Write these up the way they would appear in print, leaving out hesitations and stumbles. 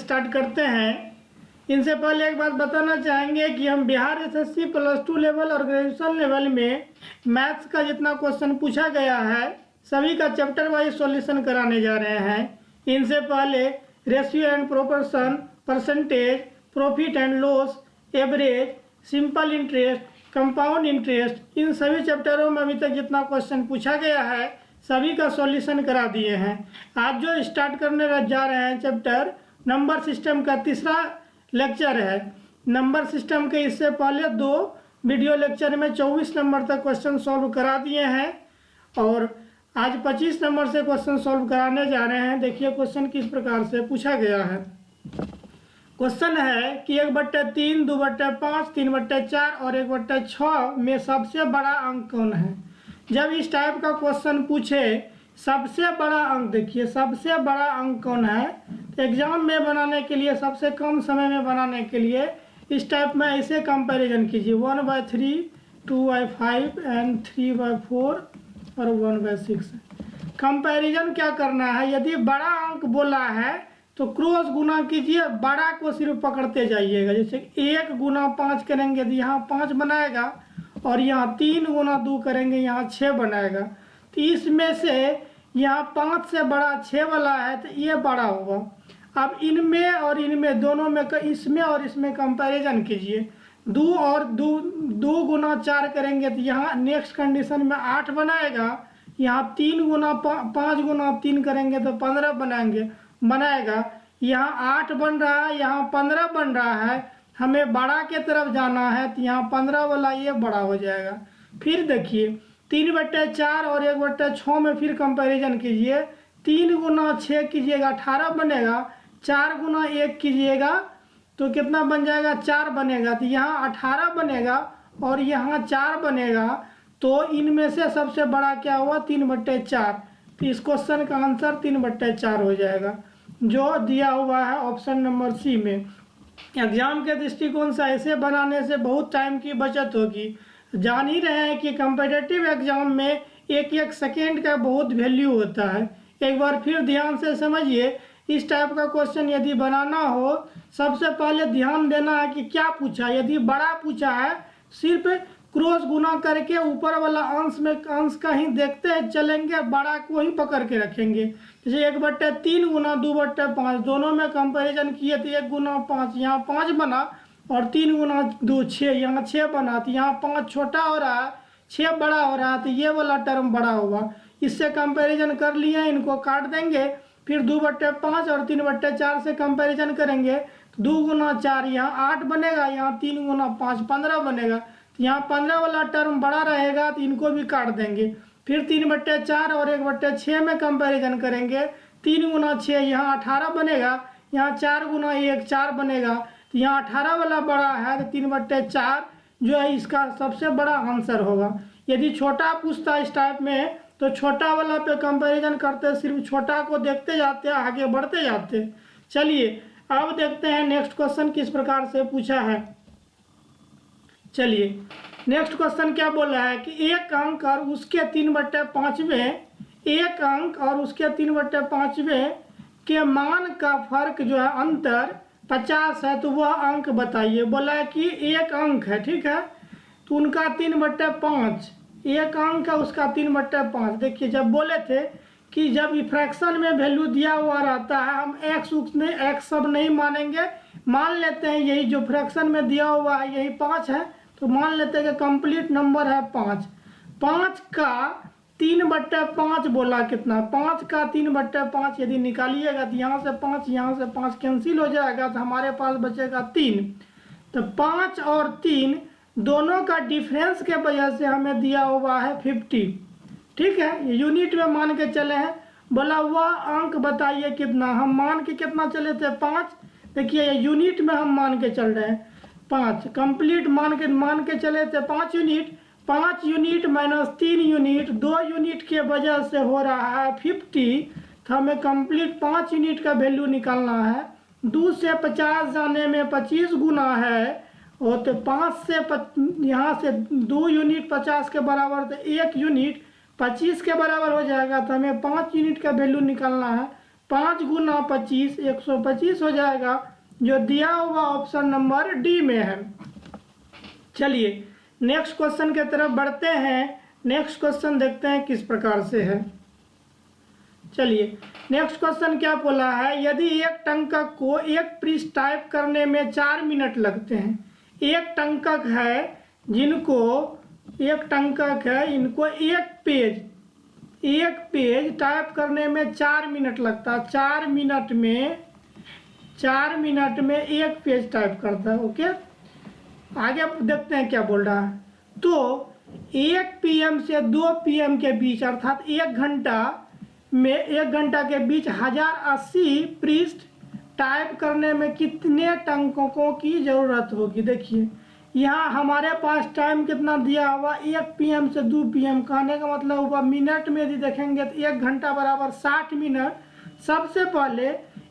Start करते हैं। इनसे पहले एक बात बताना चाहेंगे कि हम बिहार एसएससी +2 लेवल और ग्रेजुएशन लेवल में मैथ्स का जितना क्वेश्चन पूछा गया है सभी का चैप्टर वाइज सॉल्यूशन कराने जा रहे हैं। इनसे पहले ratio and proportion, percentage, profit and loss, average, simple interest, compound interest, इन सभी चैप्टरों में अभी तक जितना क्वेश्चन पूछा गया है सभी का सॉल्यूशन करा दिए हैं। आज जो स्टार्ट करने जा रहे हैं चैप्टर नंबर सिस्टम का तीसरा लेक्चर है। नंबर सिस्टम के इससे पहले 2 वीडियो लेक्चर में 24 नंबर तक क्वेश्चन सॉल्व करा दिए हैं और आज 25 नंबर से क्वेश्चन सॉल्व कराने जा रहे हैं। देखिए क्वेश्चन किस प्रकार से पूछा गया है। क्वेश्चन है कि 1/3, 2/5, 3/4 और 1/6 में सबसे बड़ा अंक कौन है। जब इस टाइप का क्वेश्चन पूछे सबसे बड़ा अंक, देखिए सबसे बड़ा अंक कौन है, तो एग्जाम में बनाने के लिए सबसे कम समय में बनाने के लिए इस टाइप में ऐसे कंपैरिजन कीजिए 1/3, 2/5 एंड 3/4 और 1/6। कंपैरिजन क्या करना है, यदि बड़ा अंक बोला है तो क्रॉस गुना कीजिए, बड़ा को सिर्फ पकड़ते जाइएगा। जैसे 1 × 5 करेंगे तो यहाँ 5 बनाएगा और यहाँ 3 × 2 करेंगे यहाँ 6 बनाएगा। तो इसमें से यहाँ 5 से बड़ा 6 वाला है तो ये बड़ा होगा। अब इनमें और इनमें दोनों में इसमें और इसमें कंपैरिजन कीजिए। 2 × 4 करेंगे तो यहाँ नेक्स्ट कंडीशन में 8 बनाएगा। यहाँ 3 × 5 × 3 करेंगे तो 15 बनाएगा। यहाँ 8 बन रहा है, यहाँ 15 बन रहा है। हमें बड़ा के तरफ जाना है तो यहाँ 15 वाला ये बड़ा हो जाएगा। फिर देखिए 3/4 और 1/6 में फिर कंपैरिजन कीजिए। 3 × 6 कीजिएगा 18 बनेगा। 4 × 1 कीजिएगा तो कितना बन जाएगा, 4 बनेगा। तो यहाँ 18 बनेगा और यहाँ 4 बनेगा। तो इनमें से सबसे बड़ा क्या हुआ, 3/4। तो इस क्वेश्चन का आंसर 3/4 हो जाएगा जो दिया हुआ है ऑप्शन नंबर सी में। एग्जाम के दृष्टिकोण से ऐसे बनाने से बहुत टाइम की बचत होगी। जान ही रहे हैं कि कॉम्पिटिटिव एग्जाम में एक सेकेंड का बहुत वैल्यू होता है। एक बार फिर ध्यान से समझिए, इस टाइप का क्वेश्चन यदि बनाना हो सबसे पहले ध्यान देना है कि क्या पूछा। यदि बड़ा पूछा है सिर्फ क्रॉस गुना करके ऊपर वाला अंश का ही देखते चलेंगे, बड़ा को ही पकड़ के रखेंगे। जैसे 1/3 × 2/5 दोनों में कंपैरिजन किए तो 1 × 5 यहाँ 5 बना और 3 × 2 6 यहाँ 6 बना। तो यहाँ 5 छोटा हो रहा है, 6 बड़ा हो रहा है, तो ये वाला टर्म बड़ा होगा। इससे कंपैरिजन कर लिए, इनको काट देंगे। फिर 2/5 और 3/4 से कंपैरिजन करेंगे तो 2 × 4 यहाँ 8 बनेगा, यहाँ 3 × 5 15 बनेगा। यहाँ 15 वाला टर्म बड़ा रहेगा तो इनको भी काट देंगे। फिर 3/4 और 1/6 में कंपैरिजन करेंगे। 3 × 6 यहाँ 18 बनेगा, यहाँ 4 × 1 4 बनेगा। तो यहाँ 18 वाला बड़ा है तो 3/4 जो है इसका सबसे बड़ा आंसर होगा। यदि छोटा पूछता इस टाइप में तो छोटा वाला पे कंपैरिजन करते, सिर्फ छोटा को देखते जाते, आगे बढ़ते जाते। चलिए अब देखते हैं नेक्स्ट क्वेश्चन किस प्रकार से पूछा है। चलिए नेक्स्ट क्वेश्चन क्या बोला है कि एक अंक और उसके 3/5वें, एक अंक और उसके 3/5वें के मान का फर्क जो है अंतर 50 है, तो वह अंक बताइए। बोला है कि एक अंक है, ठीक है, तो उनका 3/5, एक अंक है उसका 3/5। देखिए जब बोले थे कि जब फ्रैक्शन में वैल्यू दिया हुआ रहता है हम एक्स सब नहीं मानेंगे, मान लेते हैं यही जो फ्रैक्शन में दिया हुआ है यही 5 है, तो मान लेते हैं कि कंप्लीट नंबर है 5। 5 का 3/5 बोला कितना, 5 का 3/5 यदि निकालिएगा तो यहाँ से 5 कैंसिल हो जाएगा तो हमारे पास बचेगा 3। तो 5 और 3 दोनों का डिफरेंस के वजह से हमें दिया हुआ है 50, ठीक है। यूनिट में मान के चले हैं। बोला वह अंक बताइए कितना, हम मान के कितना चले थे 5। देखिए यूनिट में हम मान के चल रहे हैं 5, कंप्लीट मान के चले थे 5 unit. 5 unit minus 3 unit, 2 unit के वजह से हो रहा है 50। तो हमें कंप्लीट 5 यूनिट का वैल्यू निकालना है। 2 से 50 जाने में 25 गुना है और तो 5 से यहाँ से 2 यूनिट 50 के बराबर, तो 1 यूनिट 25 के बराबर हो जाएगा। तो हमें 5 यूनिट का वैल्यू निकालना है। 5 गुना 25 125 हो जाएगा, जो दिया हुआ ऑप्शन नंबर डी में है। चलिए नेक्स्ट क्वेश्चन की तरफ बढ़ते हैं। नेक्स्ट क्वेश्चन देखते हैं किस प्रकार से है। चलिए नेक्स्ट क्वेश्चन क्या बोला है, यदि एक टंकक को एक पृष्ठ टाइप करने में 4 मिनट लगते हैं। एक टंकक है इनको एक पेज टाइप करने में 4 मिनट लगता है। 4 मिनट में एक पेज टाइप करता है। ओके, आगे देखते हैं क्या बोल रहा है। तो 1 PM से 2 PM के बीच अर्थात 1 घंटा के बीच 1080 पृष्ठ टाइप करने में कितने टंककों की ज़रूरत होगी। देखिए यहाँ हमारे पास टाइम कितना दिया हुआ, 1 PM से 2 PM। कहने का मतलब हुआ मिनट में यदि देखेंगे तो 1 घंटा बराबर 60 मिनट। सबसे पहले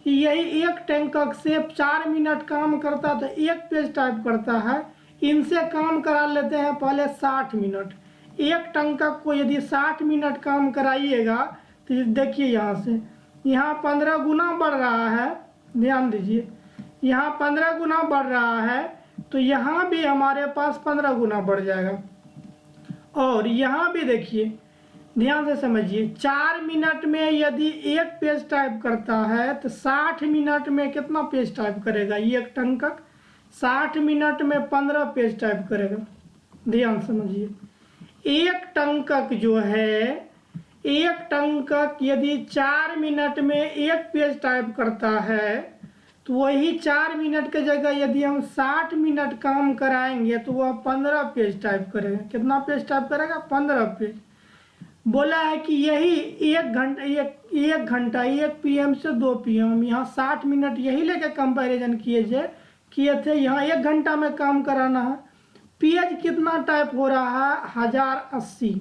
यही एक टंकक से 4 मिनट काम करता तो एक पेज टाइप करता है। इनसे काम करा लेते हैं पहले 60 मिनट। एक टंकक को यदि 60 मिनट काम कराइएगा तो देखिए यहाँ 15 गुना बढ़ रहा है। ध्यान दीजिए, यहाँ 15 गुना बढ़ रहा है, तो यहाँ भी हमारे पास 15 गुना बढ़ जाएगा। और यहाँ भी देखिए, ध्यान से समझिए, 4 मिनट में यदि एक पेज टाइप करता है तो 60 मिनट में कितना पेज टाइप करेगा। एक टंकक 60 मिनट में 15 पेज टाइप करेगा। ध्यान समझिए, एक टंकक यदि 4 मिनट में एक पेज टाइप करता है तो वही 4 मिनट के जगह यदि हम 60 मिनट काम कराएंगे तो वह 15 पेज टाइप करेगा। कितना पेज टाइप करेगा? 15 पेज। बोला है कि यही एक घंटा 1 PM से 2 PM, यहाँ 60 मिनट यही लेके कंपैरिजन किए थे। यहाँ 1 घंटा में काम कराना है। पेज कितना टाइप हो रहा है? 1080।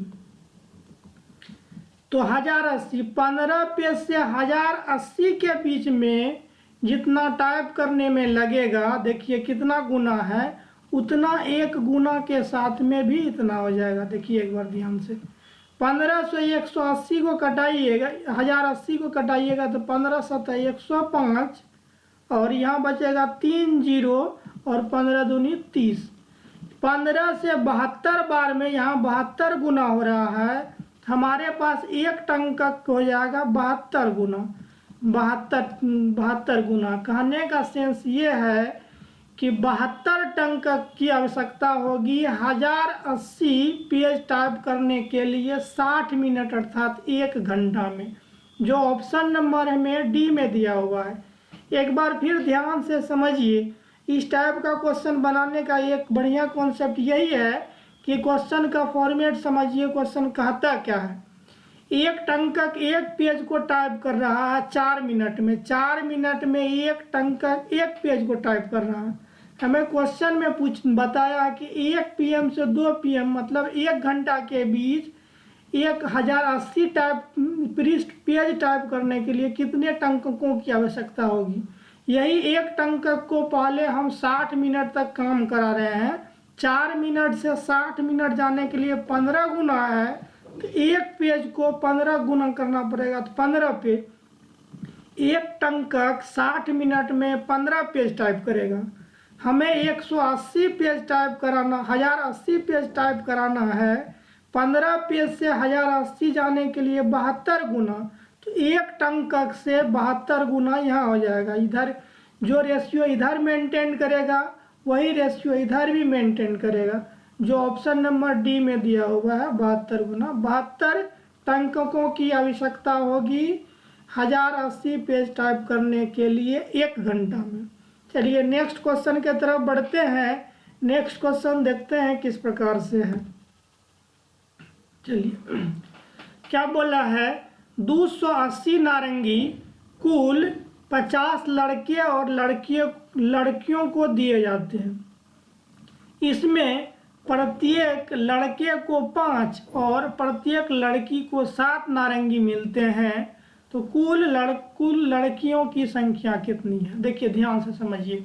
तो 1080 15 पेज से 1080 के बीच में जितना टाइप करने में लगेगा, देखिए कितना गुना है, उतना एक गुना के साथ में भी इतना हो जाएगा। देखिए एक बार ध्यान से, 15 से 180 को कटाइएगा, 1080 को कटाइएगा तो 15 7 105 और यहाँ बचेगा 3 0 और 15 दूनी 30। 15 से 72 बार में यहाँ 72 गुना हो रहा है। हमारे पास एक टंकक हो जाएगा 72 गुना। कहने का सेंस ये है कि 72 टंकक की आवश्यकता होगी 1080 पेज टाइप करने के लिए 60 मिनट अर्थात 1 घंटा में, जो ऑप्शन नंबर हमें डी में दिया हुआ है। एक बार फिर ध्यान से समझिए, इस टाइप का क्वेश्चन बनाने का एक बढ़िया कॉन्सेप्ट यही है कि क्वेश्चन का फॉर्मेट समझिए। क्वेश्चन कहता क्या है, एक टंकक एक पेज को टाइप कर रहा है 4 मिनट में। 4 मिनट में एक टंकक एक पेज को टाइप कर रहा है। हमें क्वेश्चन में बताया कि 1 PM से 2 PM मतलब 1 घंटा के बीच 1080 पृष्ठ पेज टाइप करने के लिए कितने टंककों की आवश्यकता होगी। यही एक टंकक को पहले हम 60 मिनट तक काम करा रहे हैं। 4 मिनट से 60 मिनट जाने के लिए 15 गुना है, तो एक पेज को 15 गुना करना पड़ेगा, तो 15 पेज। एक टंकक 60 मिनट में 15 पेज टाइप करेगा। हमें 180 पेज टाइप कराना, 1080 पेज टाइप कराना है। 15 पेज से 1080 जाने के लिए 72 गुना, तो एक टंकक से 72 गुना यहाँ हो जाएगा। इधर जो रेशियो इधर मेंटेन करेगा वही रेशियो इधर भी मेंटेन करेगा, जो ऑप्शन नंबर डी में दिया हुआ है 72 गुना। 72 टंककों की आवश्यकता होगी 1080 पेज टाइप करने के लिए 1 घंटा में। चलिए नेक्स्ट क्वेश्चन की तरफ बढ़ते हैं। नेक्स्ट क्वेश्चन देखते हैं किस प्रकार से है। चलिए क्या बोला है, 280 नारंगी कुल 50 लड़के और लड़कियों को दिए जाते हैं। इसमें प्रत्येक लड़के को 5 और प्रत्येक लड़की को 7 नारंगी मिलते हैं, तो कुल लड़कियों की संख्या कितनी है। देखिए ध्यान से समझिए,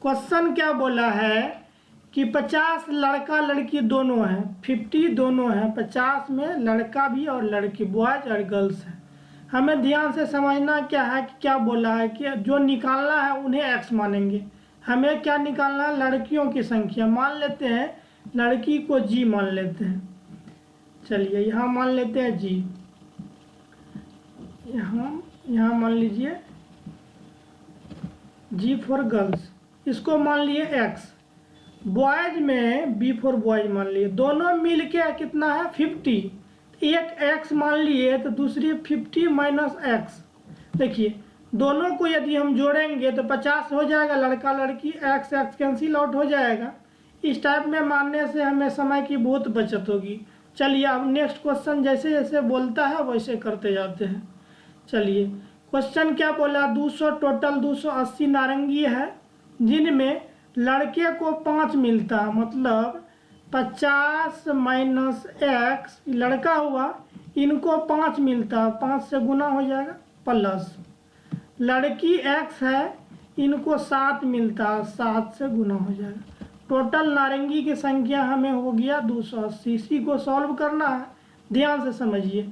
क्वेश्चन क्या बोला है कि 50 लड़का लड़की दोनों हैं, 50 दोनों हैं, 50 में लड़का भी और लड़की, बॉयज और गर्ल्स है। हमें ध्यान से समझना क्या है कि क्या बोला है कि जो निकालना है उन्हें एक्स मानेंगे। हमें क्या निकालना है, लड़कियों की संख्या। मान लेते हैं लड़की को जी मान लेते हैं। चलिए यहाँ मान लेते हैं जी, यहाँ मान लीजिए जी फॉर गर्ल्स, इसको मान लिए एक्स। बॉयज में बी फॉर बॉयज मान लिए, दोनों मिल के कितना है 50। एक एक्स मान लिए तो दूसरी 50 माइनस एक्स। देखिए दोनों को यदि हम जोड़ेंगे तो 50 हो जाएगा, लड़का लड़की एक्स एक्स कैंसिल आउट हो जाएगा। इस टाइप में मानने से हमें समय की बहुत बचत होगी। चलिए अब नेक्स्ट क्वेश्चन जैसे जैसे बोलता है वैसे करते जाते हैं। चलिए क्वेश्चन क्या बोला, 200 टोटल 280 नारंगी है जिनमें लड़के को 5 मिलता, मतलब 50 माइनस एक्स लड़का हुआ, इनको 5 मिलता, 5 से गुना हो जाएगा, प्लस लड़की एक्स है इनको 7 मिलता, 7 से गुना हो जाएगा। टोटल नारंगी की संख्या हमें हो गया 280। इसी को सॉल्व करना है, ध्यान से समझिए।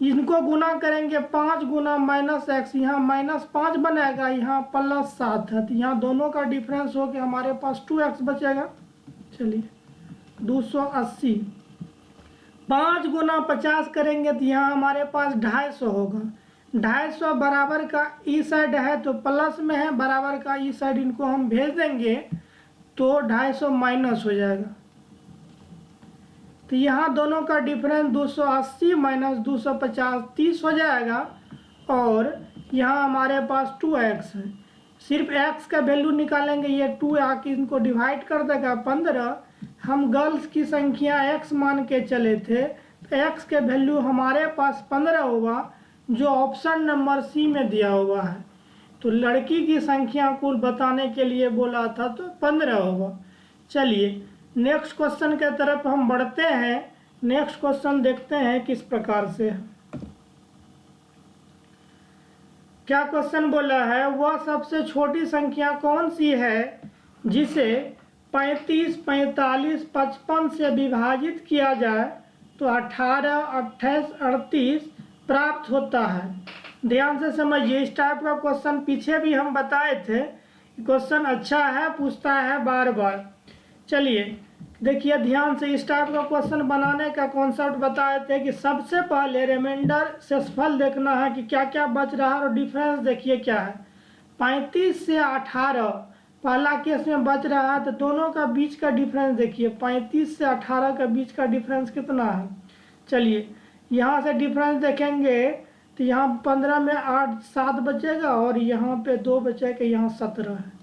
इनको गुना करेंगे 5 गुना माइनस एक्स, यहाँ -5 बनेगा, यहाँ +7 है, तो यहाँ दोनों का डिफरेंस हो के हमारे पास 2x बचेगा। चलिए 280 5 गुना 50 करेंगे तो यहाँ हमारे पास 250 होगा। 250 बराबर का ई साइड है तो प्लस में है, बराबर का ई साइड इनको हम भेज देंगे तो 250 माइनस हो जाएगा। तो यहाँ दोनों का डिफरेंस 280 माइनस 250 30 हो जाएगा। और यहाँ हमारे पास 2x है, सिर्फ x का वैल्यू निकालेंगे, ये 2 आके इनको डिवाइड कर देगा 15। हम गर्ल्स की संख्या x मान के चले थे तो x के वैल्यू हमारे पास 15 होगा, जो ऑप्शन नंबर सी में दिया हुआ है। तो लड़की की संख्या कुल बताने के लिए बोला था तो 15 होगा। चलिए नेक्स्ट क्वेश्चन के तरफ हम बढ़ते हैं। नेक्स्ट क्वेश्चन देखते हैं किस प्रकार से। क्या क्वेश्चन बोला है, वह सबसे छोटी संख्या कौन सी है जिसे 35, 45, 55 से विभाजित किया जाए तो 18, 28, 38 प्राप्त होता है। ध्यान से समझिए, इस टाइप का क्वेश्चन पीछे भी हम बताए थे। क्वेश्चन अच्छा है, पूछता है बार बार। चलिए देखिए ध्यान से, इस टाइप का क्वेश्चन बनाने का कॉन्सेप्ट बताए थे कि सबसे पहले रिमाइंडर शेषफल देखना है कि क्या क्या बच रहा है और डिफरेंस देखिए क्या है। 35 से 18 पहला केस में बच रहा है तो दोनों का बीच का डिफरेंस देखिए, 35 से 18 का बीच का डिफरेंस कितना है। चलिए यहाँ से डिफरेंस देखेंगे तो यहाँ 15 में 8 7 बचेगा और यहाँ पे 2 बचेगा, यहाँ 17 है।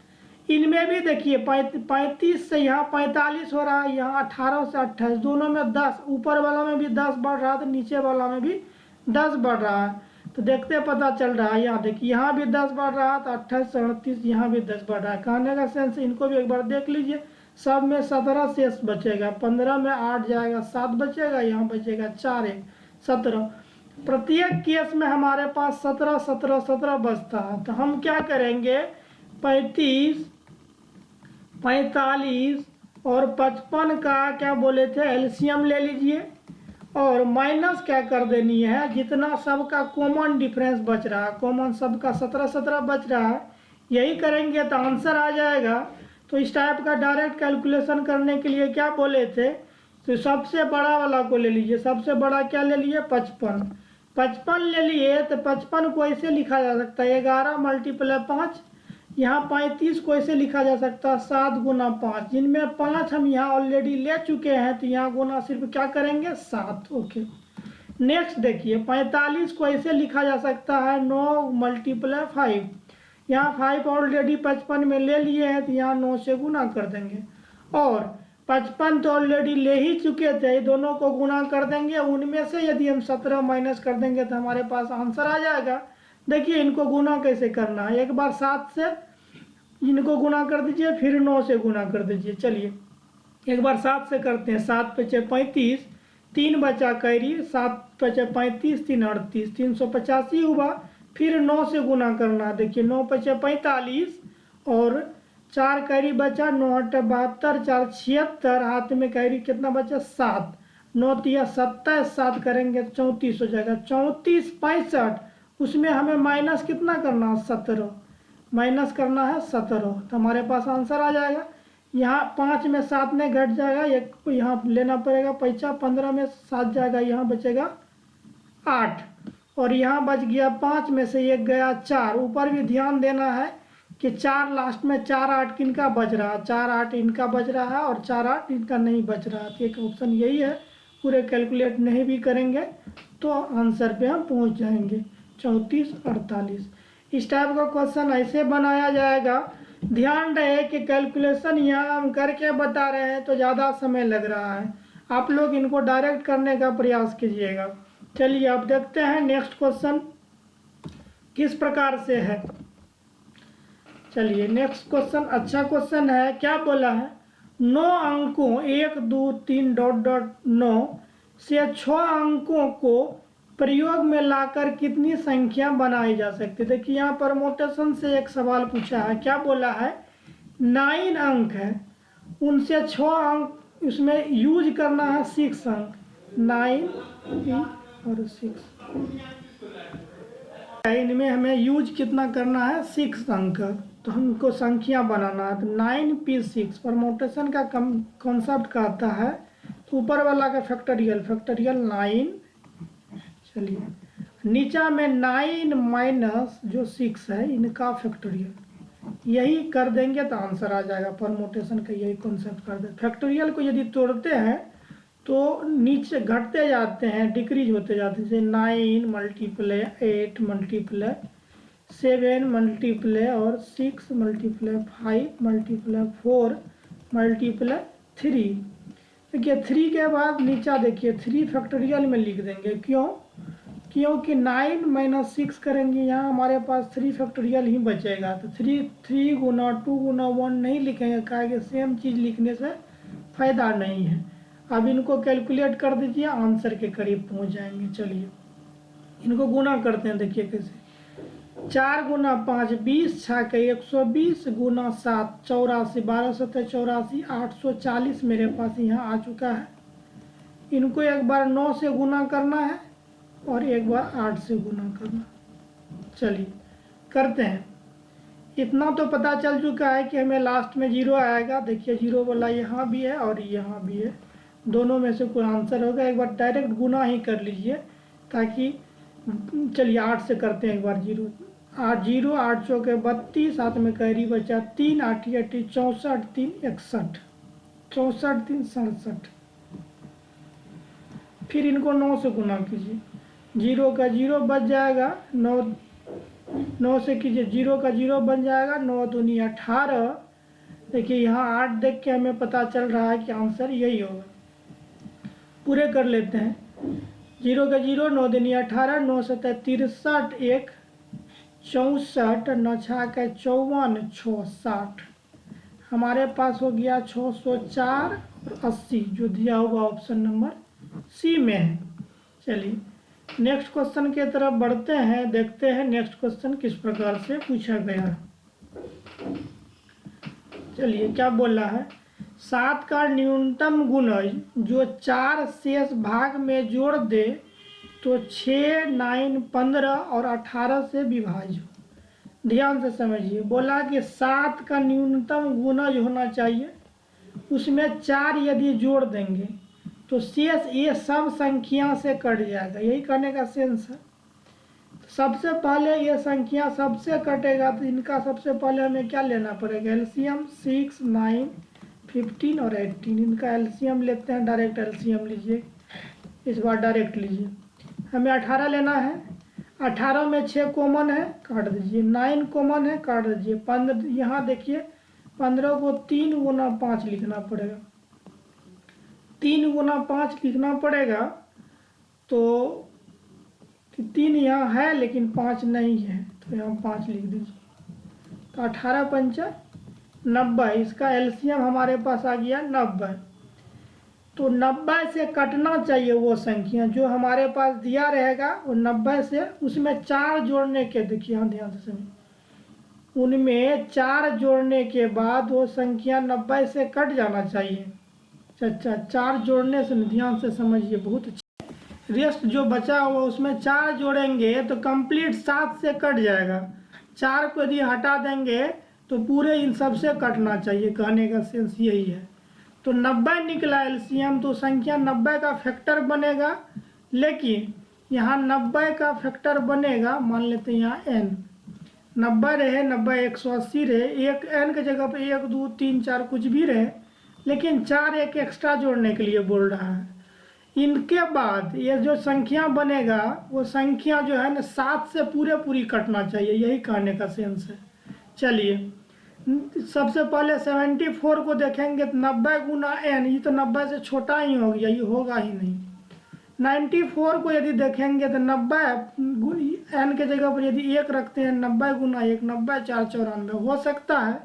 इनमें भी देखिए 35 से यहाँ 45 हो रहा है, यहाँ 18 से 28, दोनों में 10, ऊपर वाला में भी 10 बढ़ रहा है तो नीचे वाला में भी 10 बढ़ रहा है। तो देखते पता चल रहा है, यहाँ देखिए यहाँ भी 10 बढ़ रहा है तो 28 से 38 यहाँ भी 10 बढ़ रहा है। कहने का सेंस इनको भी एक बार देख लीजिए, सब में 17 शेष बचेगा, 15 में 8 जाएगा, 7 बचेगा, यहाँ बचेगा 4 1 17। प्रत्येक केस में हमारे पास 17 17 17 बचता है। तो हम क्या करेंगे, 35, 45 और 55 का क्या बोले थे एलसीएम ले लीजिए और माइनस क्या कर देनी है, जितना सबका कॉमन डिफरेंस बच रहा है, कॉमन सबका 17 17 बच रहा है, यही करेंगे तो आंसर आ जाएगा। तो इस टाइप का डायरेक्ट कैलकुलेशन करने के लिए क्या बोले थे, तो सबसे बड़ा वाला को ले लीजिए। सबसे बड़ा क्या ले लिए 55, 55 ले लिए तो 55 को ऐसे लिखा जा सकता है 11 × 5। यहाँ 35 को ऐसे लिखा जा सकता है 7 गुना 5, जिनमें 5 हम यहाँ ऑलरेडी ले चुके हैं तो यहाँ गुना सिर्फ क्या करेंगे 7। ओके नेक्स्ट देखिए 45 को ऐसे लिखा जा सकता है 9 × 5, यहाँ 5 ऑलरेडी 55 में ले लिए हैं तो यहाँ 9 से गुना कर देंगे। और 55 तो ऑलरेडी ले ही चुके थे, दोनों को गुना कर देंगे, उनमें से यदि हम 17 माइनस कर देंगे तो हमारे पास आंसर आ जाएगा। देखिए इनको गुना कैसे करना है, एक बार 7 से इनको गुना कर दीजिए, फिर 9 से गुना कर दीजिए। चलिए एक बार 7 से करते हैं, 7 × 5 = 35, 3 बचा कैरी, 7 × 5 = 35, 3 × 38, 385 हुआ। फिर 9 से गुना करना, देखिए 9 × 5 = 45 और 4 कैरी बचा, 9 × 8 = 72, 4 × 76, हाथ में कैरी कितना बचा 7, 9 × 3 = 27, 7 करेंगे 34 हो जाएगा। 34 65 उसमें हमें माइनस कितना करना है, 17 माइनस करना है 17, तो हमारे पास आंसर आ जाएगा। यहाँ 5 में 7 में घट जाएगा, एक यहाँ लेना पड़ेगा पैसा, 15 में 7 जाएगा, यहाँ बचेगा 8, और यहाँ बच गया 5 में से 1 गया 4। ऊपर भी ध्यान देना है कि 4 लास्ट में 4 8 किनका बच रहा है, 4 8 इनका बच रहा है और 4 8 इनका नहीं बच रहा है। तो एक ऑप्शन यही है, पूरे कैलकुलेट नहीं भी करेंगे तो आंसर पे हम पहुंच जाएंगे 34 48। इस टाइप का क्वेश्चन ऐसे बनाया जाएगा। ध्यान रहे कि कैलकुलेशन यहाँ हम करके बता रहे हैं तो ज़्यादा समय लग रहा है, आप लोग इनको डायरेक्ट करने का प्रयास कीजिएगा। चलिए अब देखते हैं नेक्स्ट क्वेश्चन किस प्रकार से है। चलिए नेक्स्ट क्वेश्चन अच्छा क्वेश्चन है। क्या बोला है, 9 अंकों 1 2 3 डॉट डॉट 9 से 6 अंकों को प्रयोग में लाकर कितनी संख्या बनाई जा सकती है। देखिए यहाँ परमोटेशन से एक सवाल पूछा है। क्या बोला है, 9 अंक है, उनसे 6 अंक उसमें यूज करना है 6 अंक, 9 और 6, इनमें हमें यूज कितना करना है 6 अंक, तो हमको संख्या बनाना है। तो 9p6 परमोटेशन का कॉन्सेप्ट कहता है, तो ऊपर वाला का फैक्टोरियल 9, चलिए नीचा में 9 माइनस जो 6 है इनका फैक्टोरियल, यही कर देंगे तो आंसर आ जाएगा। परमोटेशन का यही कॉन्सेप्ट कर दे। फैक्टोरियल को यदि तोड़ते हैं तो नीचे घटते जाते हैं, डिक्रीज होते जाते हैं, जैसे 9 मल्टीप्लाई 8 मल्टीप्लाई 7 मल्टीप्लाई और 6 मल्टीप्लाई 5 मल्टीप्लाई 4 मल्टीप्लाई 3। देखिए 3 के बाद नीचा देखिए 3 फैक्टोरियल में लिख देंगे, क्योंकि 9 माइनस 6 करेंगे, यहाँ हमारे पास 3 फैक्टोरियल ही बचेगा। तो 3 गुना 2 गुना 1 नहीं लिखेंगे, कहेंगे सेम चीज़ लिखने से फ़ायदा नहीं है। अब इनको कैलकुलेट कर दीजिए, आंसर के करीब पहुँच जाएंगे। चलिए इनको गुना करते हैं, देखिए कैसे, 4 गुना 5 20, 6 के 120 गुना 7 84, 12 7 84, 840 मेरे पास यहाँ आ चुका है। इनको एक बार 9 से गुना करना है और एक बार 8 से गुना करना। चलिए करते हैं। इतना तो पता चल चुका है कि हमें लास्ट में 0 आएगा। देखिए 0 वाला यहाँ भी है और यहाँ भी है, दोनों में से कोई आंसर होगा। एक बार डायरेक्ट गुना ही कर लीजिए ताकि, चलिए 8 से करते हैं एक बार। 0 8 0 8 चौके 32, साथ में कैरी बचा 3 8 8 64 3 61 64 3 67। फिर इनको 9 से गुना कीजिए, 0 का 0 बच जाएगा, 9 से कीजिए, 0 का 0 बन जाएगा, 9 दूनी 18। देखिए यहाँ 8 देख के हमें पता चल रहा है कि आंसर यही होगा। पूरे कर लेते हैं, 0 का 0, 9 दूनी 18, 9 7 63, 1 64, 9 6 का 54, 6 60। हमारे पास हो गया 604 और 80, जो दिया हुआ ऑप्शन नंबर सी में है। चलिए नेक्स्ट क्वेश्चन के तरफ बढ़ते हैं, देखते हैं नेक्स्ट क्वेश्चन किस प्रकार से पूछा गया है। चलिए क्या बोला है, 7 का न्यूनतम गुणज जो 4 शेष भाग में जोड़ दे तो 6 9 15 और 18 से विभाज्य हो। ध्यान से समझिए, बोला कि 7 का न्यूनतम गुणज होना चाहिए, उसमें 4 यदि जोड़ देंगे तो शेष ये सब संख्या से कट जाएगा, यही करने का सेंस है। सबसे पहले ये संख्या सबसे कटेगा, तो इनका सबसे पहले हमें क्या लेना पड़ेगा, एलसीएम। 6 9 15 और 18, इनका एलसीएम लेते हैं। डायरेक्ट एलसीएम लीजिए, इस बार डायरेक्ट लीजिए। हमें 18 लेना है, 18 में 6 कॉमन है, काट दीजिए। 9 कॉमन है, काट दीजिए। 15, यहाँ देखिए 15 को 3 गुना 5 लिखना पड़ेगा, 3 गुना 5 लिखना पड़ेगा। तो 3 यहाँ है लेकिन 5 नहीं है, तो यहाँ 5 लिख दीजिए। तो 18 पंचा 90, इसका एलसीएम हमारे पास आ गया 90। तो 90 से कटना चाहिए वो संख्या जो हमारे पास दिया रहेगा, वो 90 से उसमें 4 जोड़ने के, देखिए यहाँ ध्यान से समझिए, उनमें 4 जोड़ने के बाद वो संख्या 90 से कट जाना चाहिए। अच्छा 4 जोड़ने से, ध्यान से समझिए, बहुत अच्छा। रेस्ट जो बचा हुआ उसमें 4 जोड़ेंगे तो कंप्लीट 7 से कट जाएगा। 4 को यदि हटा देंगे तो पूरे इन सब से कटना चाहिए, कहने का सेंस यही है। तो 90 निकला एलसीएम, तो संख्या 90 का फैक्टर बनेगा, लेकिन यहाँ 90 का फैक्टर बनेगा, मान लेते हैं यहाँ n 90 रहे, 90 180 रहे, एक n के जगह पे 1 2 3 4 कुछ भी रहे, लेकिन 4 एक एक्स्ट्रा जोड़ने के लिए बोल रहा है। इनके बाद ये जो संख्या बनेगा वो संख्या जो है ना 7 से पूरी कटना चाहिए, यही कहने का सेंस है। चलिए सबसे पहले 74 को देखेंगे तो 90 गुना n, ये तो 90 से छोटा ही हो गया, ये होगा ही नहीं। 94 को यदि देखेंगे तो 90 n के जगह पर यदि 1 रखते हैं, 90 गुना 1 90 4 94 हो सकता है,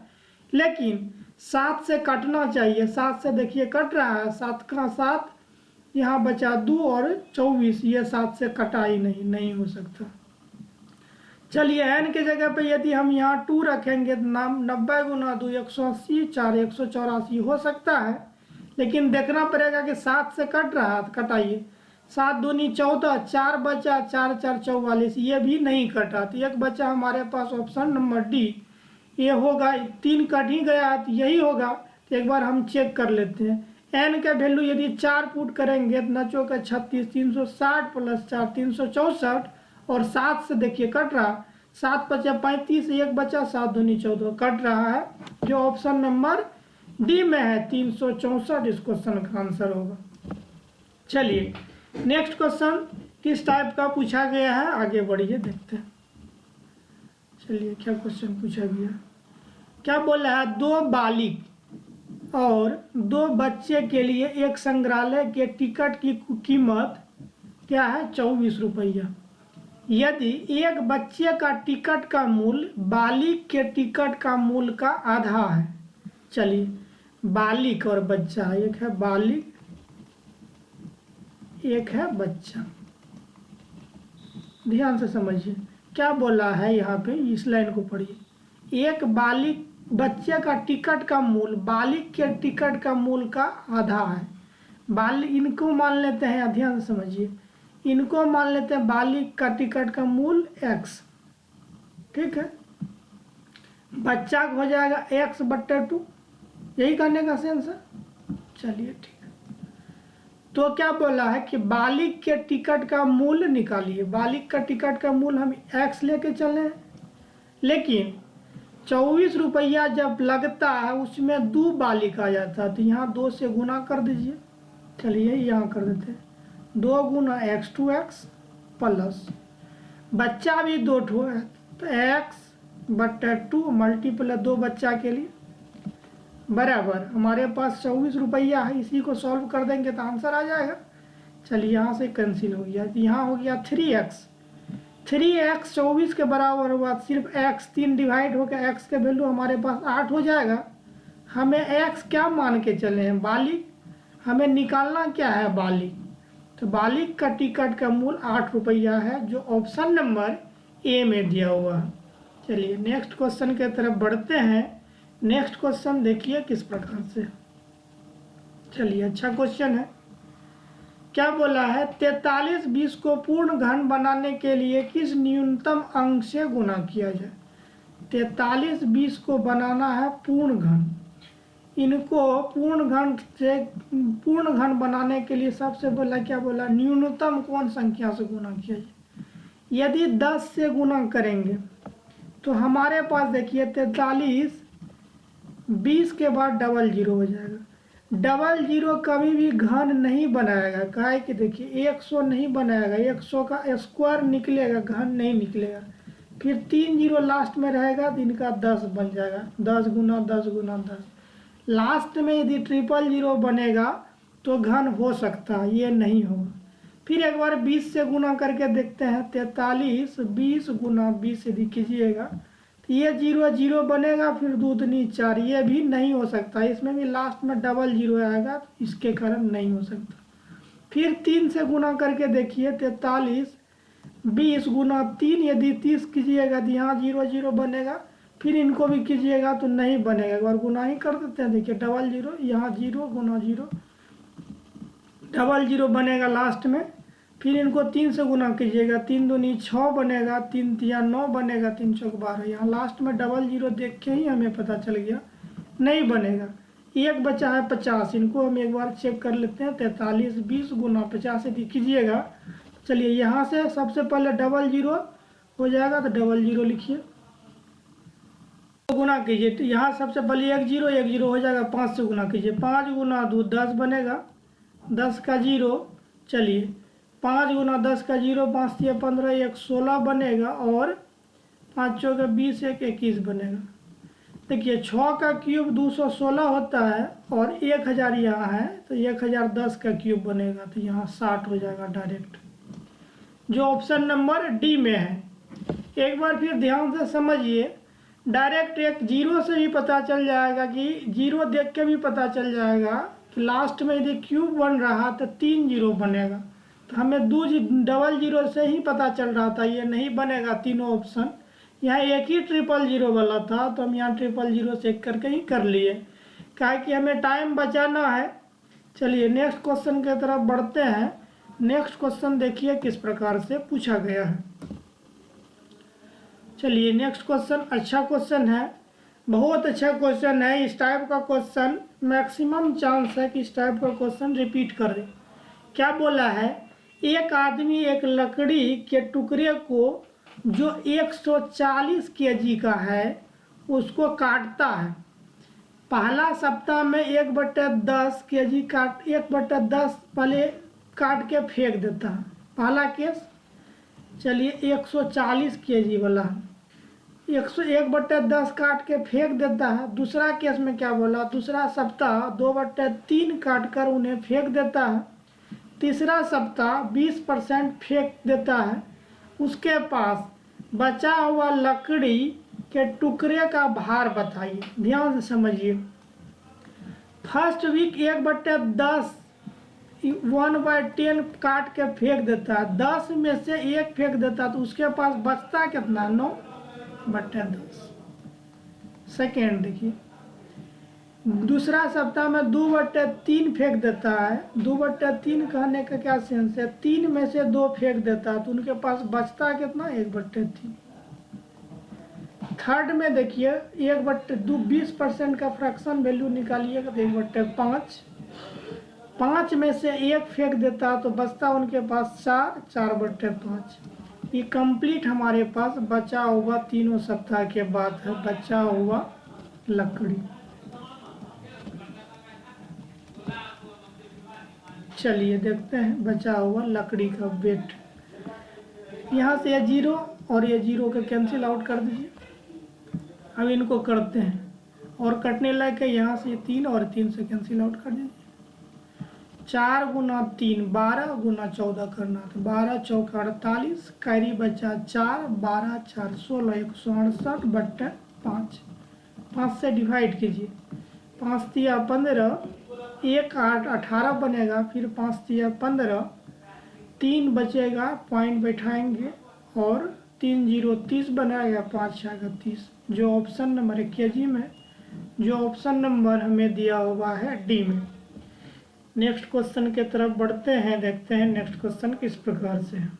लेकिन 7 से कटना चाहिए। 7 से देखिए कट रहा है, 7 का 7, यहाँ बचा 2 और 24, ये 7 से कटा ही नहीं हो सकता। चलिए n के जगह पे यदि हम यहाँ 2 रखेंगे तो 90 गुना 2 180 4 184 हो सकता है, लेकिन देखना पड़ेगा कि 7 से कट रहा है, कटाइए। 7 दूनी 14, 4 बचा, 4 4 44, ये भी नहीं कटा, तो एक बचा हमारे पास ऑप्शन नंबर डी, ये होगा। 3 कट ही गया तो यही होगा, तो एक बार हम चेक कर लेते हैं। n का वैल्यू यदि 4 पुट करेंगे तो 9 का 36, 360 प्लस 4 364, और 7 से देखिए कट रहा, 7 बचा 35, 1 बचा, 7 दूनी 14 कट रहा है, जो ऑप्शन नंबर डी में है 364 इस क्वेश्चन का आंसर होगा। चलिए नेक्स्ट क्वेश्चन किस टाइप का पूछा गया है, आगे बढ़िए देखते हैं। चलिए क्या क्वेश्चन पूछा गया, क्या बोला है, 2 बालिग और 2 बच्चे के लिए एक संग्रहालय के टिकट की कीमत क्या है, 24 रुपया। यदि एक बच्चे का टिकट का मूल्य बालिग के टिकट का मूल्य का आधा है। चलिए बालिग और बच्चा, एक है बालिग एक है बच्चा, ध्यान से समझिए क्या बोला है यहाँ पे, इस लाइन को पढ़िए। एक बालिग बच्चे का टिकट का मूल्य बालिग के टिकट का मूल्य का आधा है। बालिग इनको मान लेते हैं, ध्यान से समझिए, इनको मान लेते हैं बालिग का टिकट का मूल्य x, ठीक है। बच्चा हो जाएगा x/2, यही करने का सेंस है। चलिए ठीक है, तो क्या बोला है कि बालिग के टिकट का मूल्य निकालिए। बालिग का टिकट का मूल्य हम x लेके चले हैं, लेकिन 24 रुपया जब लगता है उसमें 2 बालिग आ जाता है, तो यहाँ 2 से गुना कर दीजिए। चलिए यहाँ कर देते हैं, 2 गुना x 2x प्लस बच्चा भी 2 ठो है, तो x/2 मल्टीप्लाई 2 बच्चा के लिए बराबर हमारे पास 24 रुपया है। इसी को सॉल्व कर देंगे तो आंसर आ जाएगा। चलिए यहाँ से कैंसिल हो गया, तो यहाँ हो गया 3x 24 के बराबर हुआ, सिर्फ x 3 डिवाइड हो गया, x के वैल्यू हमारे पास 8 हो जाएगा। हमें x क्या मान के चले हैं, बालिग, हमें निकालना क्या है बालिग, तो बालिग का टिकट का मूल्य 8 रुपया है, जो ऑप्शन नंबर ए में दिया हुआ है। चलिए नेक्स्ट क्वेश्चन के तरफ बढ़ते हैं। नेक्स्ट क्वेश्चन देखिए किस प्रकार से, चलिए अच्छा क्वेश्चन है। क्या बोला है, 43 20 को पूर्ण घन बनाने के लिए किस न्यूनतम अंक से गुना किया जाए। 43 20 को बनाना है पूर्ण घन, इनको पूर्ण घन बनाने के लिए सबसे बोला क्या बोला, न्यूनतम कौन संख्या से गुना किया जाए। यदि 10 से गुना करेंगे तो हमारे पास देखिए 43 20 के बाद डबल जीरो हो जाएगा। डबल जीरो कभी भी घन नहीं बनाएगा, कहा है कि देखिए 100 नहीं बनाएगा, 100 का स्क्वायर निकलेगा, घन नहीं निकलेगा। फिर 3 जीरो लास्ट में रहेगा तो इनका 10 बन जाएगा, 10 गुना 10 गुना 10। लास्ट में यदि ट्रिपल जीरो बनेगा तो घन हो सकता है, ये नहीं होगा। फिर एक बार 20 से गुना करके देखते हैं, 43 20 गुना 20 यदि कीजिएगा तो ये 0 0 बनेगा, फिर 2 दूनी 4, ये भी नहीं हो सकता, इसमें भी लास्ट में डबल जीरो आएगा, तो इसके कारण नहीं हो सकता। फिर 3 से गुना करके देखिए, 43 20 गुना 3 यदि 30 कीजिएगा तो यहाँ 0 0 बनेगा, फिर इनको भी कीजिएगा तो नहीं बनेगा, एक बार गुना ही कर देते हैं। देखिए डबल जीरो, यहाँ 0 गुना 0 डबल जीरो बनेगा लास्ट में, फिर इनको 3 से गुना कीजिएगा, 3 दूनी 6 बनेगा, 3 तिया 9 बनेगा, 3 चौक 12। यहाँ लास्ट में डबल जीरो देख के ही हमें पता चल गया नहीं बनेगा। एक बचा है 50, इनको हम एक बार चेक कर लेते हैं। 43 20 गुना 50 से कीजिएगा। चलिए यहाँ से सबसे पहले डबल जीरो हो जाएगा, तो डबल जीरो लिखिए, गुना कीजिए। तो यहाँ सबसे पहले एक जीरो हो जाएगा, 5 से गुना कीजिए, 5 गुना 2 10 बनेगा, 10 का जीरो। चलिए 5 गुना 10 का जीरो, 5 तिया 15, 1 16 बनेगा, और 5 चौके 20, 1 21 बनेगा। देखिए 6 का क्यूब 216 होता है, और 1000 यहाँ है, तो 1010 का क्यूब बनेगा, तो यहाँ 60 हो जाएगा डायरेक्ट, जो ऑप्शन नंबर डी में है। एक बार फिर ध्यान से समझिए, डायरेक्ट एक जीरो से भी पता चल जाएगा, कि जीरो देख के भी पता चल जाएगा कि लास्ट में यदि क्यूब बन रहा तो 3 जीरो बनेगा। तो हमें डबल जीरो से ही पता चल रहा था ये नहीं बनेगा तीनों ऑप्शन। यहाँ एक ही ट्रिपल जीरो वाला था, तो हम यहाँ ट्रिपल जीरो चेक करके ही कर लिए, क्या कि हमें टाइम बचाना है। चलिए नेक्स्ट क्वेश्चन की तरफ बढ़ते हैं। नेक्स्ट क्वेश्चन देखिए किस प्रकार से पूछा गया है। चलिए नेक्स्ट क्वेश्चन अच्छा क्वेश्चन है, बहुत अच्छा क्वेश्चन है। इस टाइप का क्वेश्चन मैक्सिमम चांस है कि इस टाइप का क्वेश्चन रिपीट कर दे। क्या बोला है, एक आदमी एक लकड़ी के टुकड़े को जो 140 केजी का है उसको काटता है। पहला सप्ताह में 1/10 केजी काट 1/10 पहले काट के फेंक देता है, पहला केस। चलिए 140 केजी वाला 1/10 काट के फेंक देता है। दूसरा केस में क्या बोला, दूसरा सप्ताह 2/3 काट कर उन्हें फेंक देता है। तीसरा सप्ताह 20% फेंक देता है। उसके पास बचा हुआ लकड़ी के टुकड़े का भार बताइए। ध्यान से समझिए, फर्स्ट वीक 1/10 1/10 काट के फेंक देता है, 10 में से 1 फेंक देता है, तो उसके पास बचता कितना, 9/10। सेकेंड देखिए, दूसरा सप्ताह में 2/3 फेंक देता है। 2/3 कहने का क्या सेंस है, 3 में से 2 फेंक देता है, तो उनके पास बचता कितना, 1/3। थर्ड में देखिए 20% का फ्रैक्शन वैल्यू निकालिएगा, तो 1/5। 5 में से 1 फेंक देता है, तो बचता उनके पास 4/5। ये कंप्लीट हमारे पास बचा हुआ तीनों सप्ताह के बाद है, बचा हुआ लकड़ी। चलिए देखते हैं बचा हुआ लकड़ी का वेट। यहाँ से ये जीरो और ये जीरो का कैंसिल आउट कर दीजिए। अब इनको करते हैं, और कटने लायक है, यहाँ से 3 और 3 से कैंसिल आउट कर दीजिए। 4 गुना 3 12 गुना 14 करना, तो 12 चौक 48, कैरी बचा 4, 12 4 16, 168/5। 5 से डिवाइड कीजिए, 5 तिया 15, 1 8 18 बनेगा, फिर 5 तिया 15, 3 बचेगा, पॉइंट बैठाएंगे, और 3 0 30 बनाएगा, 5 6 30। जो ऑप्शन नंबर केजी में जो ऑप्शन नंबर हमें दिया हुआ है डी में। नेक्स्ट क्वेश्चन के तरफ बढ़ते हैं, देखते हैं नेक्स्ट क्वेश्चन किस प्रकार से है।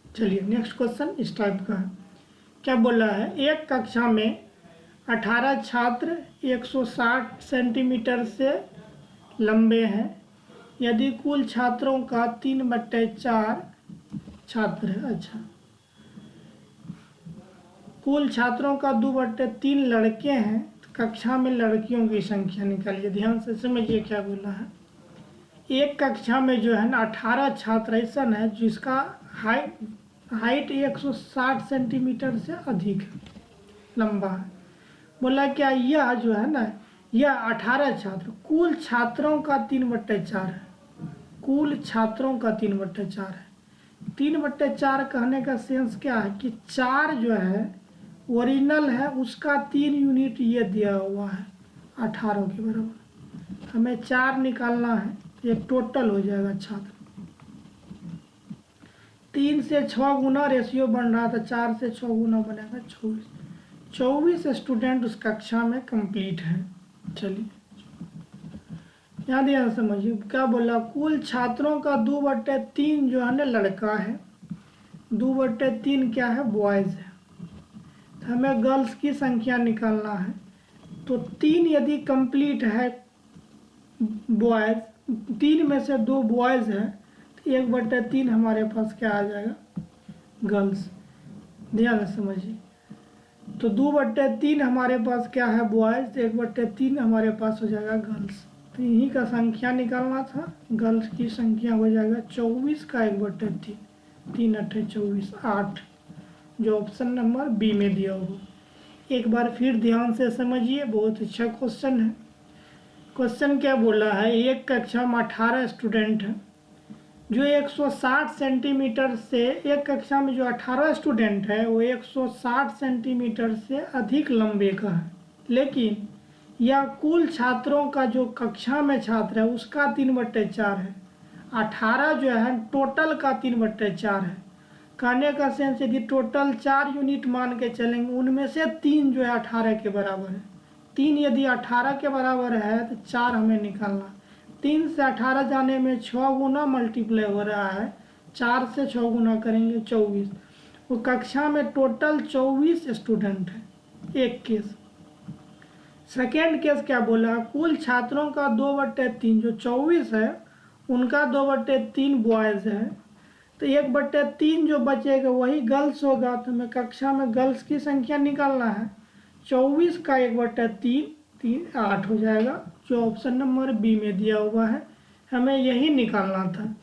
चलिए नेक्स्ट क्वेश्चन इस टाइप का है। क्या बोला है, एक कक्षा में 18 छात्र 160 सेंटीमीटर से लंबे हैं। यदि कुल छात्रों का 3/4 छात्र है, अच्छा, कुल छात्रों का 2/3 लड़के हैं, तो कक्षा में लड़कियों की संख्या निकालिए। ध्यान से समझिए क्या बोला है। एक कक्षा में जो है ना 18 छात्र ऐसा है जिसका हाइट 160 सेंटीमीटर से अधिक है, लंबा है। बोला क्या यह जो है ना, यह 18 छात्र, कुल छात्रों का 3/4 है, कुल छात्रों का 3/4 है। 3/4 कहने का सेंस क्या है कि 4 जो है ओरिजिनल है, उसका 3 यूनिट ये दिया हुआ है 18 के बराबर। हमें 4 निकालना है, ये टोटल हो जाएगा छात्र। 3 से 6 गुना रेशियो बन रहा था, 4 से 6 गुना बनेगा 24 स्टूडेंट उस कक्षा में कंप्लीट है। चलिए यहाँ ध्यान समझिए क्या बोला, कुल छात्रों का 2/3 जो है ना लड़का है, 2/3 क्या है बॉयज़ है। तो हमें गर्ल्स की संख्या निकालना है। तो 3 यदि कंप्लीट है बॉयज़, 3 में से 2 बॉयज़ है, तो 1/3 हमारे पास क्या आ जाएगा गर्ल्स। ध्यान से समझिए, तो 2/3 हमारे पास क्या है बॉयज़, तो 1/3 हमारे पास हो जाएगा गर्ल्स। तो यहीं का संख्या निकालना था, गर्ल्स की संख्या हो जाएगा 24 का 1/3, 3 8 24 8, जो ऑप्शन नंबर बी में दिया होगा। एक बार फिर ध्यान से समझिए, बहुत अच्छा क्वेश्चन है। क्वेश्चन क्या बोला है, एक कक्षा में 18 स्टूडेंट हैं जो 160 सेंटीमीटर से, एक कक्षा में जो 18 स्टूडेंट है वो 160 सेंटीमीटर से अधिक लंबे का है, लेकिन यह कुल छात्रों का जो कक्षा में छात्र है उसका 3/4 है। 18 जो है टोटल का 3/4 है। कहने का सेंस यदि टोटल 4 यूनिट मान के चलेंगे, उनमें से 3 जो है 18 के बराबर है। 3 यदि 18 के बराबर है तो 4 हमें निकालना। 3 से 18 जाने में 6 गुना मल्टीप्लाई हो रहा है, 4 से 6 गुना करेंगे 24। वो कक्षा में टोटल 24 स्टूडेंट है। एक केस। सेकेंड केस क्या बोला, कुल छात्रों का 2/3 जो 24 है उनका 2/3 बॉयज़ है, तो 1/3 जो बचेगा वही गर्ल्स होगा। तो हमें कक्षा में गर्ल्स की संख्या निकालना है। 24 का 1/3 8 हो जाएगा, जो ऑप्शन नंबर बी में दिया हुआ है। हमें यही निकालना था।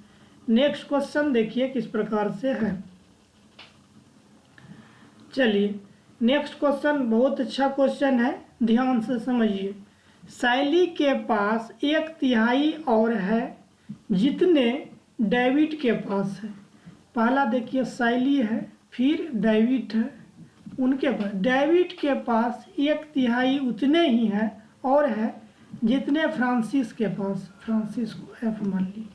नेक्स्ट क्वेश्चन देखिए किस प्रकार से है। चलिए नेक्स्ट क्वेश्चन बहुत अच्छा क्वेश्चन है, ध्यान से समझिए। शैली के पास 1/3 और है जितने डेविड के पास है। पहला देखिए शैली है, फिर डेविड है, उनके पास डेविड के पास 1/3 उतने ही है और है जितने फ्रांसिस के पास, फ्रांसिस को एफ मान ली।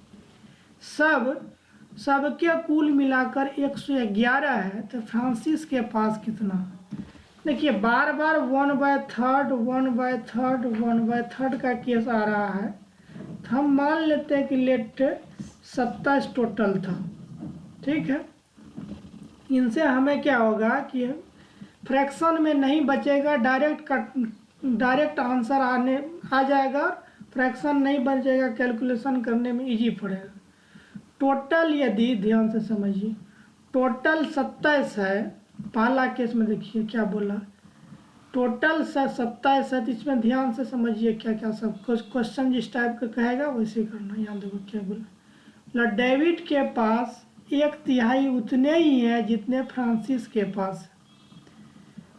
सबके कुल मिलाकर 111 है, तो फ्रांसिस के पास कितना। देखिए बार बार 1/3 1/3 1/3 का केस आ रहा है, तो हम मान लेते हैं कि लेट 27 टोटल था। ठीक है, इनसे हमें क्या होगा कि फ्रैक्शन में नहीं बचेगा, डायरेक्ट आंसर आ जाएगा। फ्रैक्शन नहीं बचेगा, कैलकुलेशन करने में इजी पड़ेगा। टोटल यदि ध्यान से समझिए, टोटल 27 है। पहला केस में देखिए क्या बोला, टोटल 27 है, तो इसमें ध्यान से समझिए क्या क्या सब क्वेश्चन जिस टाइप का कहेगा वैसे करना। यहाँ देखो क्या बोला, डेविड के पास 1/3 उतने ही है जितने फ्रांसिस के पास।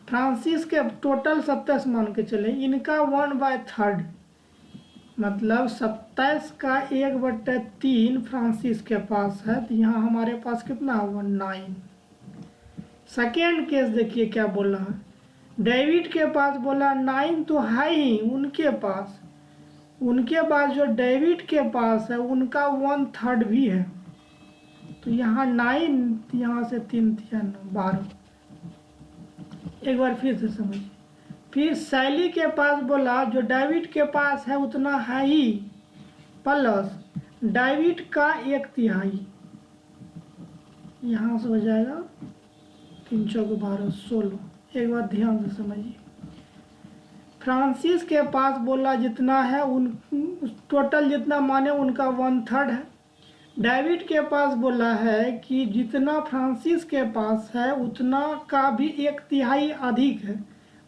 फ्रांसिस के टोटल 27 मान के चले, इनका 1/3 मतलब 27 का 1/3 फ्रांसिस के पास है, तो यहाँ हमारे पास कितना होगा 9। सेकेंड केस देखिए क्या बोला है, डेविड के पास बोला 9 तो है ही उनके पास, उनके पास जो डेविड के पास है उनका 1/3 भी है। तो यहाँ 9, यहाँ से 3 9 12। एक बार फिर से समझिए। फिर शैली के पास बोला जो डेविड के पास है उतना है ही, प्लस डेविड का 1/3, यहाँ से हो जाएगा 3 4 12 16। एक बार ध्यान से समझिए। फ्रांसिस के पास बोला जितना है उन टोटल जितना माने उनका 1/3 है। डेविड के पास बोला है कि जितना फ्रांसिस के पास है उतना का भी 1/3 अधिक है।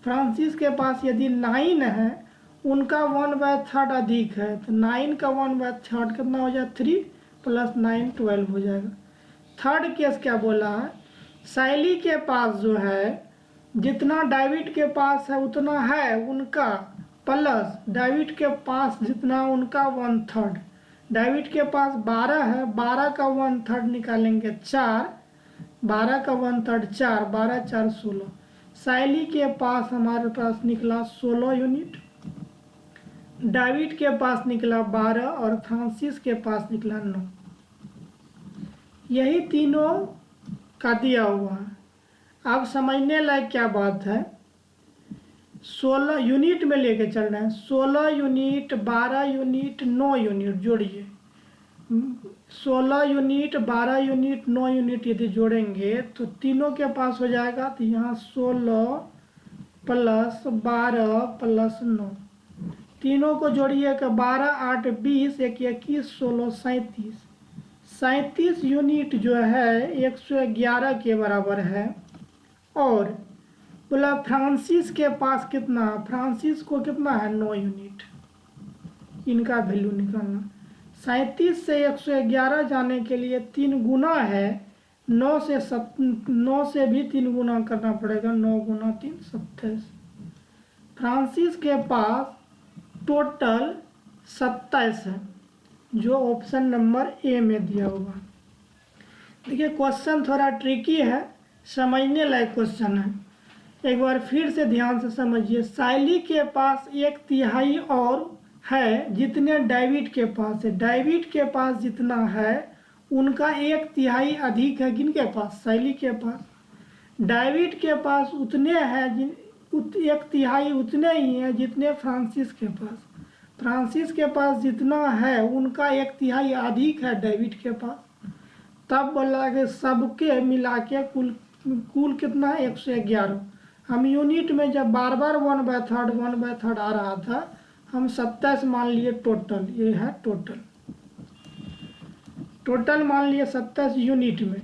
फ्रांसिस के पास यदि 9 है, उनका 1/3 अधिक है, तो 9 का 1/3 कितना हो जाए 3 + 9 12 हो जाएगा। थर्ड केस क्या बोला है, शैली के पास जो है जितना डेविड के पास है उतना है उनका, प्लस डेविड के पास जितना उनका 1/3। डेविड के पास 12 है, 12 का 1/3 निकालेंगे 4, 12 का 1/3 4, 12 4 16। शैली के पास हमारे पास निकला 16 यूनिट, डेविड के पास निकला 12 और फ्रांसिस के पास निकला 9। यही तीनों का दिया हुआ है। अब समझने लायक क्या बात है, 16 यूनिट में लेके चल रहे हैं, 16 यूनिट, 12 यूनिट, 9 यूनिट जोड़िए। 16 यूनिट, 12 यूनिट, 9 यूनिट यदि जोड़ेंगे तो तीनों के पास हो जाएगा। तो यहाँ 16 प्लस 12 प्लस 9, तीनों को जोड़िए कि 12 8 20, 1 21, 16 37, 37 यूनिट जो है 111 के बराबर है। और बोला फ्रांसिस के पास कितना, फ्रांसिस को कितना है 9 यूनिट, इनका वैल्यू निकालना। 37 से 111 जाने के लिए 3 गुना है, 9 से भी 3 गुना करना पड़ेगा, 9 गुना 3 27। फ्रांसिस के पास टोटल 27 है, जो ऑप्शन नंबर ए में दिया हुआ। देखिए क्वेश्चन थोड़ा ट्रिकी है, समझने लायक क्वेश्चन है, एक बार फिर से ध्यान से समझिए। साइली के पास 1/3 और है जितने डेविड के पास है, डेविड के पास जितना है उनका 1/3 अधिक है किनके पास, साइली के पास। डेविड के पास उतने हैं 1/3 उतने ही हैं जितने फ्रांसिस के पास। फ्रांसिस के पास जितना है उनका 1/3 अधिक है डेविड के पास। तब बोला कि सबके मिला के कुल कितना है 111। हम यूनिट में जब बार बार 1/3 आ रहा था, हम 27 मान लिए टोटल, ये है टोटल मान लिए 27 यूनिट में।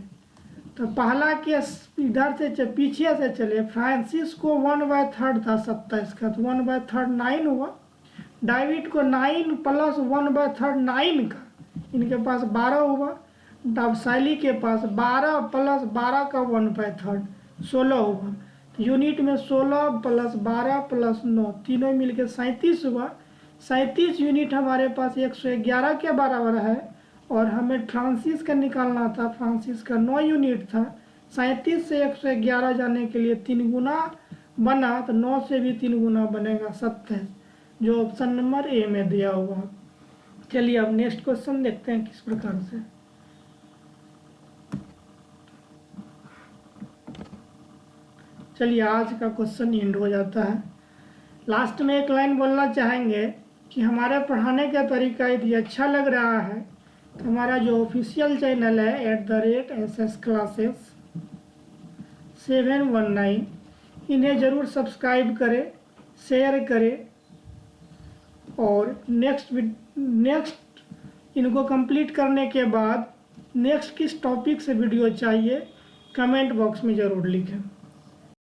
तो पहला केस इधर से पीछे से चले, फ्रांसिस को 1/3 था 27 का, तो 1/3 9 हुआ। डेविड को 9 प्लस 1/3 9 का, इनके पास 12 हुआ। तब साइली के पास 12 प्लस 12 का 1/3 16 हुआ। यूनिट में 16 प्लस 12 प्लस 9 तीनों मिलकर 37 हुआ। 37 यूनिट हमारे पास 111 के बराबर है, और हमें फ्रांसिस का निकालना था, फ्रांसिस का 9 यूनिट था। 37 से 111 जाने के लिए 3 गुना बना, तो 9 से भी 3 गुना बनेगा 27, जो ऑप्शन नंबर ए में दिया हुआ। चलिए अब नेक्स्ट क्वेश्चन देखते हैं किस प्रकार से। चलिए आज का क्वेश्चन एंड हो जाता है। लास्ट में एक लाइन बोलना चाहेंगे कि हमारे पढ़ाने का तरीका यदि अच्छा लग रहा है तो हमारा जो ऑफिशियल चैनल है @SS Classes 719, इन्हें ज़रूर सब्सक्राइब करें, शेयर करें, और नेक्स्ट इनको कंप्लीट करने के बाद नेक्स्ट किस टॉपिक से वीडियो चाहिए कमेंट बॉक्स में ज़रूर लिखें।